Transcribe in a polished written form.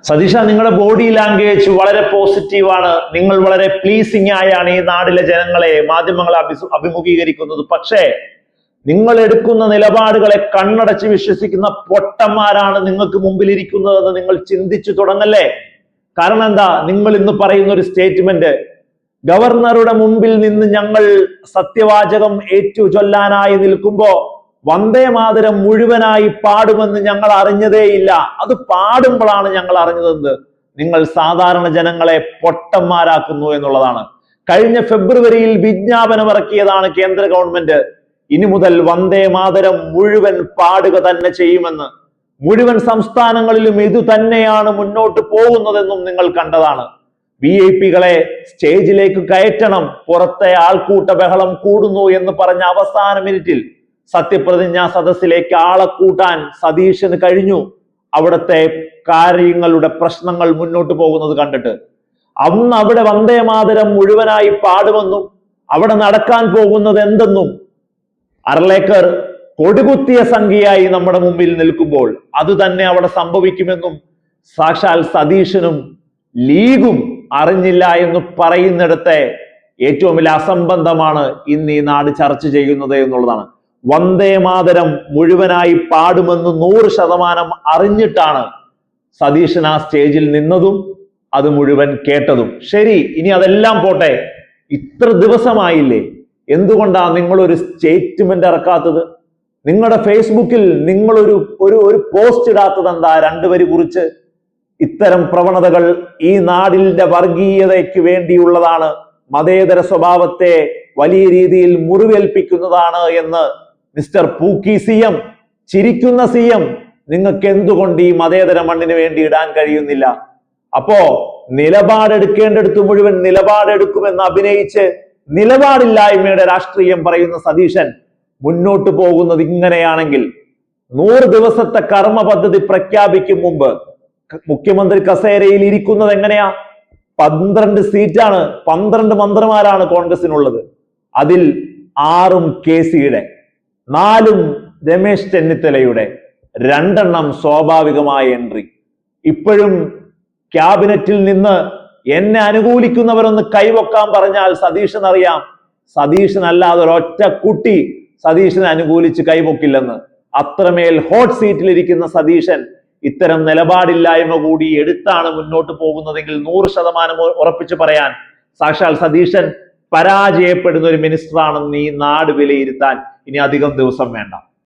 സതീഷ, നിങ്ങളുടെ body language വളരെ പോസിറ്റീവാണ്. നിങ്ങൾ വളരെ പ്ലീസിങ് ആയാണ് ഈ നാട്ടിലെ ജനങ്ങളെ മാധ്യമങ്ങളെ അഭിമുഖീകരിക്കുന്നത്. പക്ഷേ നിങ്ങൾ എടുക്കുന്ന നിലപാടുകളെ കണ്ണടച്ച് വിശ്വസിക്കുന്ന പൊട്ടന്മാരാണ് നിങ്ങൾക്ക് മുമ്പിൽ ഇരിക്കുന്നതെന്ന് നിങ്ങൾ ചിന്തിച്ചു തുടങ്ങല്ലേ. കാരണം എന്താ? നിങ്ങൾ ഇന്ന് പറയുന്ന ഒരു സ്റ്റേറ്റ്മെന്റ്, ഗവർണറുടെ മുമ്പിൽ നിന്ന് ഞങ്ങൾ സത്യവാചകം ഏറ്റു ചൊല്ലാനായി നിൽക്കുമ്പോ വന്ദേ മാതരം മുഴുവനായി പാടുമെന്ന് ഞങ്ങൾ അറിഞ്ഞതേയില്ല. അത് പാടുമ്പോഴാണ് ഞങ്ങൾ അറിഞ്ഞതെന്ന് നിങ്ങൾ സാധാരണ ജനങ്ങളെ പൊട്ടന്മാരാക്കുന്നു എന്നുള്ളതാണ്. കഴിഞ്ഞ ഫെബ്രുവരിയിൽ വിജ്ഞാപനം ഇറക്കിയതാണ് കേന്ദ്ര ഗവൺമെന്റ്. ഇനി മുതൽ വന്ദേ മാതരം മുഴുവൻ പാടുക തന്നെ ചെയ്യുമെന്ന്. മുഴുവൻ സംസ്ഥാനങ്ങളിലും ഇത് തന്നെയാണ് മുന്നോട്ട് പോകുന്നതെന്നും നിങ്ങൾ കണ്ടതാണ്. VIP-കളെ സ്റ്റേജിലേക്ക് കയറ്റണം, പുറത്തെ ആൾക്കൂട്ട ബഹളം കൂടുന്നു എന്ന് പറഞ്ഞ അവസാന മിനിറ്റിൽ സത്യപ്രതിജ്ഞാ സദസ്സിലേക്ക് ആളെ കൂട്ടാൻ സതീശന് കഴിഞ്ഞു. അവിടുത്തെ കാര്യങ്ങളുടെ പ്രശ്നങ്ങൾ മുന്നോട്ട് പോകുന്നത് കണ്ടിട്ട് അന്ന് അവിടെ വന്ദേ മാതരം മുഴുവനായി പാടുമെന്നും അവിടെ നടക്കാൻ പോകുന്നത് എന്തെന്നും അർലേക്കർ കൊടികുത്തിയ സംഖ്യയായി നമ്മുടെ മുമ്പിൽ നിൽക്കുമ്പോൾ അത് തന്നെ അവിടെ സംഭവിക്കുമെന്നും സാക്ഷാൽ സതീശനും ലീഗും അറിഞ്ഞില്ല എന്ന് പറയുന്നിടത്തെ ഏറ്റവും വലിയ അസംബന്ധമാണ് ഇന്ന് ഈ നാട് ചർച്ച ചെയ്യുന്നത് എന്നുള്ളതാണ്. വന്ദേ മാതരം മുഴുവനായി പാടുമെന്ന് 100% അറിഞ്ഞിട്ടാണ് സതീശൻ ആ സ്റ്റേജിൽ നിന്നതും അത് മുഴുവൻ കേട്ടതും. ശരി, ഇനി അതെല്ലാം പോട്ടെ, ഇത്ര ദിവസമായില്ലേ, എന്തുകൊണ്ടാണ് നിങ്ങളൊരു സ്റ്റേറ്റ്മെന്റ് ഇറക്കാത്തത്? നിങ്ങളുടെ ഫേസ്ബുക്കിൽ നിങ്ങളൊരു ഒരു പോസ്റ്റ് ഇടാത്തത് എന്താ? 2 വരി കുറിച്ച് ഇത്തരം പ്രവണതകൾ ഈ നാടിന്റെ വർഗീയതയ്ക്ക് വേണ്ടിയുള്ളതാണ്, മതേതര സ്വഭാവത്തെ വലിയ രീതിയിൽ മുറിവേൽപ്പിക്കുന്നതാണ് എന്ന് മിസ്റ്റർ പൂക്കി CM, ചിരിക്കുന്ന CM, നിങ്ങൾക്ക് എന്തുകൊണ്ട് ഈ മതേതര മണ്ണിന് വേണ്ടി ഇടാൻ കഴിയുന്നില്ല? അപ്പോ നിലപാടെടുക്കേണ്ടടുത്ത് മുഴുവൻ നിലപാടെടുക്കുമെന്ന് അഭിനയിച്ച് നിലപാടില്ലായ്മയുടെ രാഷ്ട്രീയം പറയുന്ന സതീശൻ മുന്നോട്ട് പോകുന്നത് ഇങ്ങനെയാണെങ്കിൽ 100 ദിവസത്തെ കർമ്മ പദ്ധതി പ്രഖ്യാപിക്കും മുമ്പ് മുഖ്യമന്ത്രി കസേരയിൽ ഇരിക്കുന്നത് എങ്ങനെയാ? 12 സീറ്റാണ്, 12 മന്ത്രിമാരാണ് കോൺഗ്രസിനുള്ളത്. അതിൽ 6 KCയുടെ, 4 രമേശ് ചെന്നിത്തലയുടെ, 2 സ്വാഭാവികമായ എൻട്രി. ഇപ്പോഴും ക്യാബിനറ്റിൽ നിന്ന് എന്നെ അനുകൂലിക്കുന്നവരൊന്ന് കൈവക്കാൻ പറഞ്ഞാൽ സതീശൻ അറിയാം, സതീശനല്ലാതെ ഒരൊറ്റ കുട്ടി സതീശനെ അനുകൂലിച്ച് കൈവക്കില്ലെന്ന്. അത്രമേൽ ഹോട്ട് സീറ്റിലിരിക്കുന്ന സതീശൻ ഇത്തരം നിലപാടില്ലായ്മ കൂടി എടുത്താണ് മുന്നോട്ട് പോകുന്നതെങ്കിൽ 100% ഉറപ്പിച്ചു പറയാൻ സാക്ഷാൽ സതീശൻ പരാജയപ്പെടുന്ന ഒരു മിനിസ്റ്ററാണെന്ന് ഈ നാട് വിലയിരുത്താൻ ഇനി അധികം ദിവസം വേണ്ട.